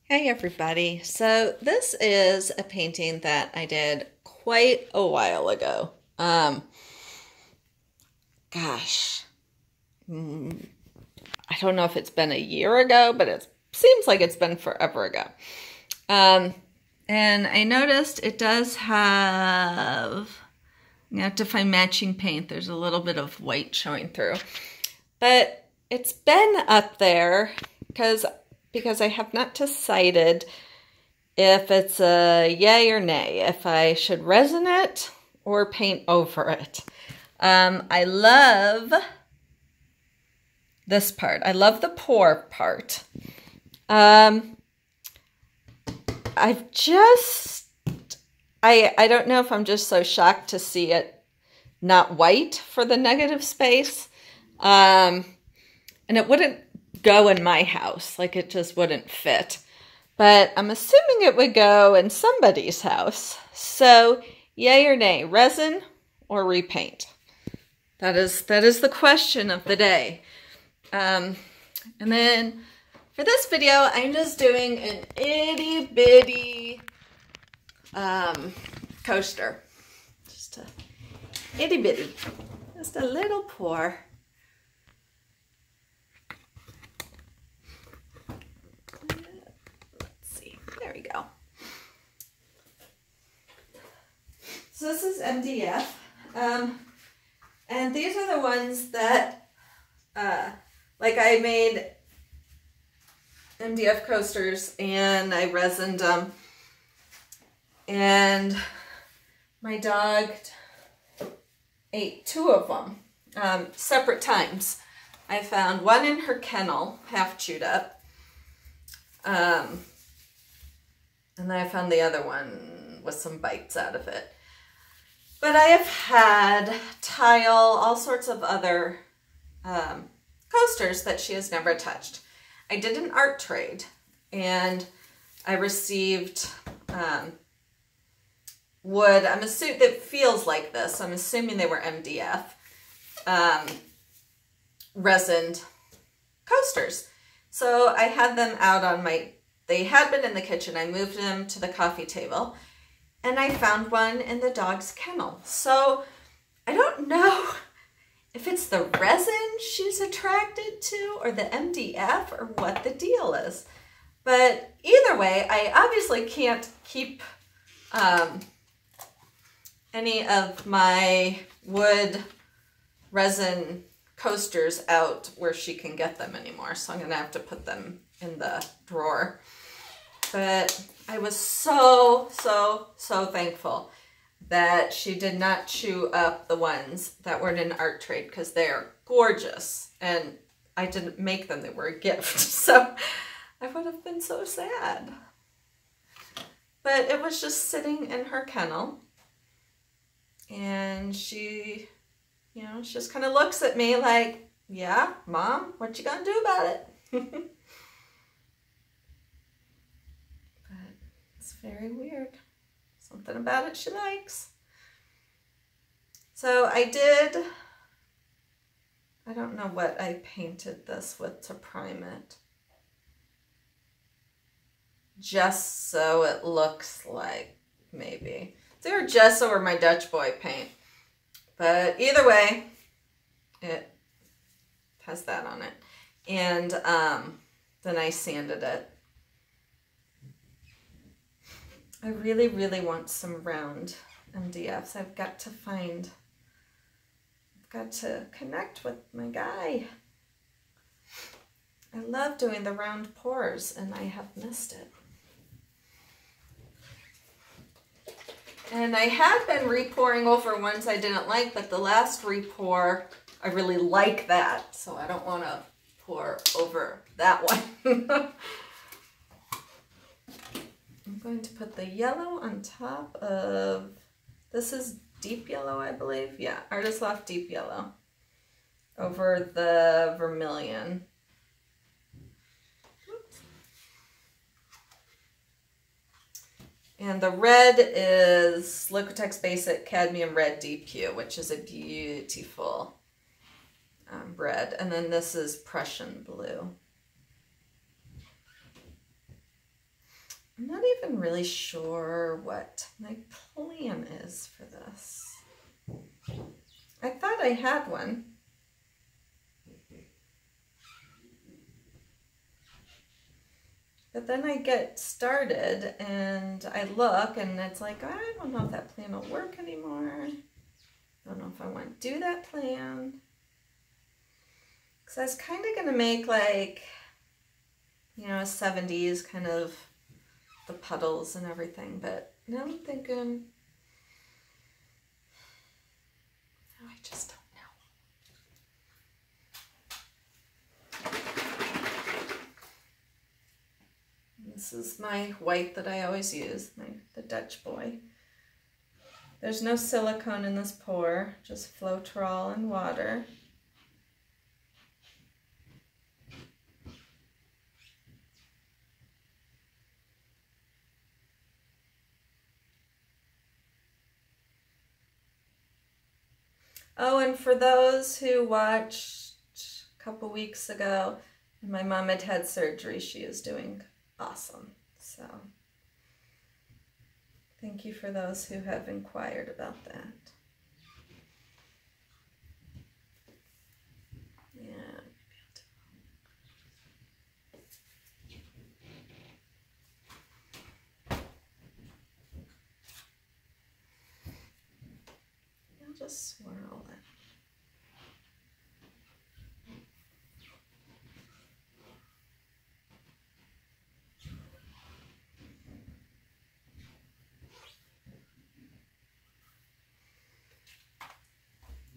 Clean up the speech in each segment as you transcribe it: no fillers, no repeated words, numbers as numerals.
Hey everybody. So this is a painting that I did quite a while ago. Gosh, I don't know if it's been a year ago, but it seems like it's been forever ago. Um, and I noticed it does have, you have to find matching paint. There's a little bit of white showing through. But it's been up there because I have not decided if it's a yay or nay, if I should resin it or paint over it. I love this part. I love the pour part. I don't know if I'm just so shocked to see it not white for the negative space. And it wouldn't go in my house, like it just wouldn't fit. But I'm assuming it would go in somebody's house. So, yay or nay, resin or repaint? That is the question of the day. And then for this video, I'm just doing an itty bitty coaster. Just a itty bitty, just a little pour. There we go. So this is MDF, and these are the ones that, like I made MDF coasters and I resined them, and my dog ate two of them, separate times. I found one in her kennel, half chewed up, and then I found the other one with some bites out of it. But I have had tile, all sorts of other coasters that she has never touched. I did an art trade and I received wood. I'm assuming that feels like this. I'm assuming they were MDF resined coasters. So I had them out on they had been in the kitchen. I moved them to the coffee table and I found one in the dog's kennel. So I don't know if it's the resin she's attracted to or the MDF or what the deal is. But either way, I obviously can't keep any of my wood resin coasters out where she can get them anymore. So I'm gonna have to put them in the drawer. But I was so thankful that she did not chew up the ones that were in an art trade because they're gorgeous. And I didn't make them, they were a gift. So I would have been so sad. But it was just sitting in her kennel. And she, you know, she just kind of looks at me like, yeah, Mom, what you gonna do about it? It's very weird. Something about it she likes. So I don't know what I painted this with to prime it. Just so it looks like, maybe. It's either gesso or my Dutch boy paint. But either way, it has that on it. And then I sanded it. I really want some round MDFs. I've got to connect with my guy. I love doing the round pours and I have missed it. And I had been re-pouring over ones I didn't like, but the last re-pour, I really like that. So I don't want to pour over that one. I'm going to put the yellow on top of, this is deep yellow, I believe. Yeah, Artist Loft deep yellow over the vermilion. Oops. And the red is Liquitex Basic Cadmium Red DQ, which is a beautiful red. And then this is Prussian blue. even really sure what my plan is for this. I thought I had one. But then I get started and I look and it's like, I don't know if that plan will work anymore. I don't know if I want to do that plan. Because I was kind of going to make like, you know, a 70s kind of the puddles and everything. But now I'm thinking, oh, I just don't know. This is my white that I always use, the Dutch boy. There's no silicone in this pour, just Floetrol and water. Oh, and for those who watched a couple weeks ago, my mom had had surgery, she is doing awesome. So thank you for those who have inquired about that. Yeah, I'll just swirl it.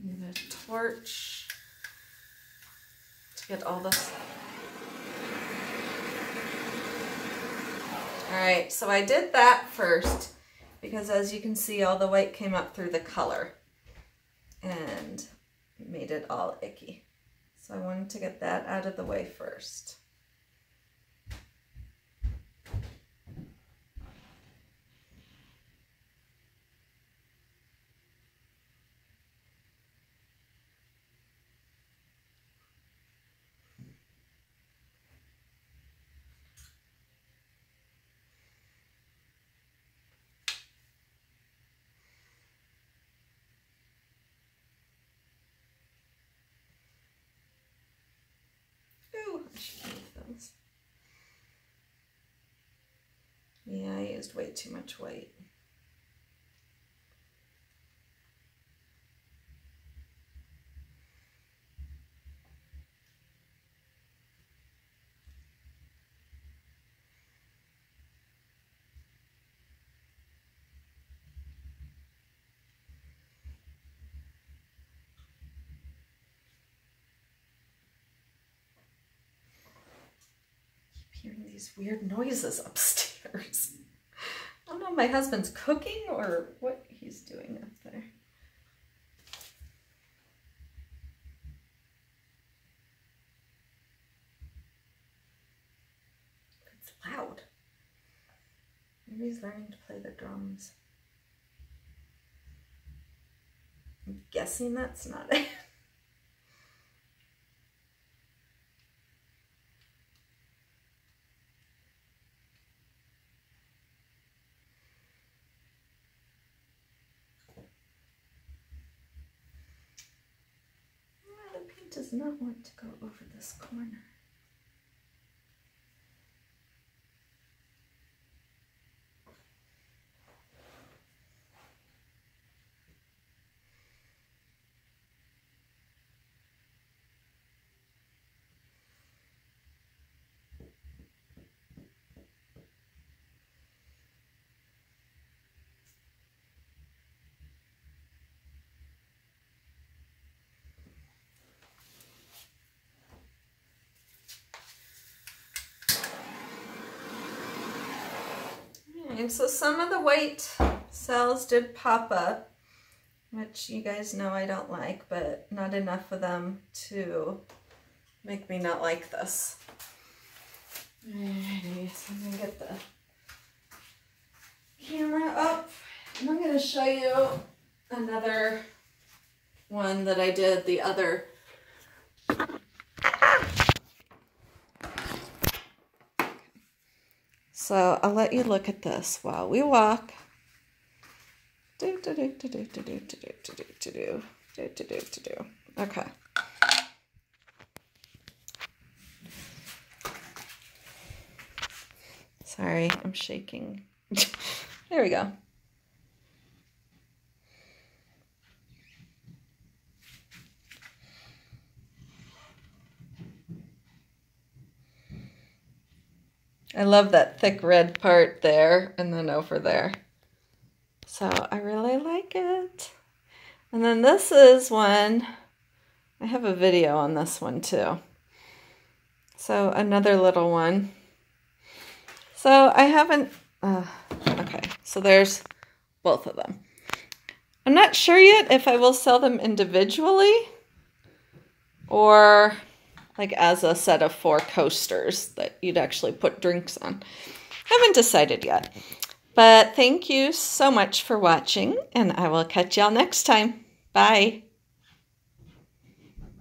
Need a torch to get all this. All right, so I did that first because as you can see, all the white came up through the color and made it all icky. So I wanted to get that out of the way first. I should move those. Yeah, I used way too much white. Hearing these weird noises upstairs. I don't know if my husband's cooking or what he's doing up there. It's loud. Maybe he's learning to play the drums. I'm guessing that's not it. Does not want to go over this corner. And so some of the white cells did pop up, which you guys know I don't like, but not enough of them to make me not like this. Alrighty, so I'm gonna get the camera up and I'm gonna show you another one that I did the other. So I'll let you look at this while we walk. Okay. Sorry, I'm shaking. There we go. I love that thick red part there and then over there. So I really like it. And then this is one, I have a video on this one too. So another little one. So I haven't, okay, so there's both of them. I'm not sure yet if I will sell them individually or like as a set of 4 coasters that you'd actually put drinks on. Haven't decided yet. But thank you so much for watching, and I will catch y'all next time. Bye.